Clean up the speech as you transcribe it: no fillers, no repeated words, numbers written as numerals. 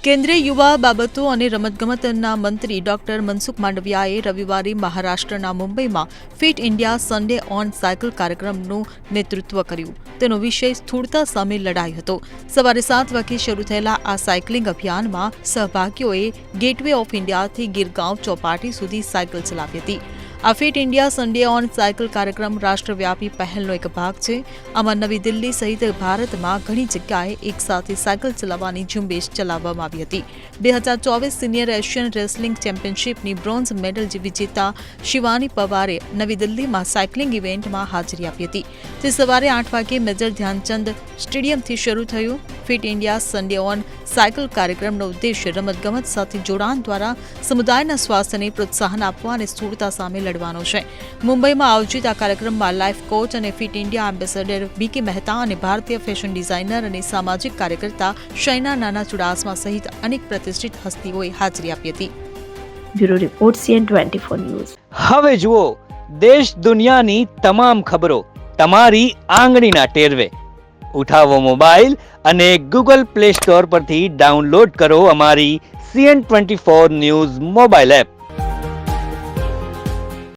કેન્દ્રીય યુવા બાબતો અને રમતગમતના મંત્રી ડોક્ટર મનસુખ માંડવિયાએ રવિવારે મહારાષ્ટ્રના મુંબઈમાં fit India Sunday on cycle કાર્યક્રમનું નેતૃત્વ કર્યું. તેનો વિષય સ્થૂળતા સામે લડાઈ હતો. સવારે 7 વાગે શરૂ થયેલા આ સાયકલિંગ અભિયાનમાં સહભાગીઓએ ગેટવે ઓફ ઇન્ડિયાથી ગીરગાંવ ચોપાટી સુધી સાયકલ ચલાવી હતી. આ fit India Sunday on cycle કાર્યક્રમ રાષ્ટ્રવ્યાપી પહેલનો એક ભાગ છે. આમાં નવી દિલ્હી સહિત ભારતમાં ઘણી જગ્યાએ એકસાથે સાયકલ ચલાવવાની ઝુંબેશ ચલાવવામાં આવી હતી. 2024 સિનિયર એશિયન રેસલિંગ ચેમ્પિયનશિપની બ્રોન્ઝ મેડલ વિજેતા શિવાની પવારે નવી દિલ્હીમાં સાયકલિંગ ઇવેન્ટમાં હાજરી આપી હતી. તે સવારે 8 વાગે મેજર ધ્યાનચંદ સ્ટેડિયમથી શરૂ થયું. Fit India Sunday on cycle કાર્યક્રમનો ઉદ્દેશ્ય રમતગમત સાથે જોડાણ દ્વારા સમુદાયના સ્વાસ્થ્યને પ્રોત્સાહન આપવા અને સ્થૂળતા સામે લડવાનો છે. મુંબઈમાં આયોજિત આ કાર્યક્રમમાં લાઈફ કોચ અને ફિટ ઇન્ડિયા એમ્બેસેડર બીકે મહેતા અને ભારતીય ફેશન ડિઝાઇનર અને સામાજિક કાર્યકર્તા શૈના નાના ચુડાસમા સહિત અનેક પ્રતિષ્ઠિત હસ્તીઓએ હાજરી આપી હતી. Bureau report CN24 news. હવે જુઓ દેશ દુનિયાની તમામ ખબરો તમારી આંગળીના ટેરવે. ઉઠાવો મોબાઈલ અને ગૂગલ પ્લે સ્ટોર પરથી ડાઉનલોડ કરો અમારી CN24 ન્યૂઝ મોબાઈલ એપ.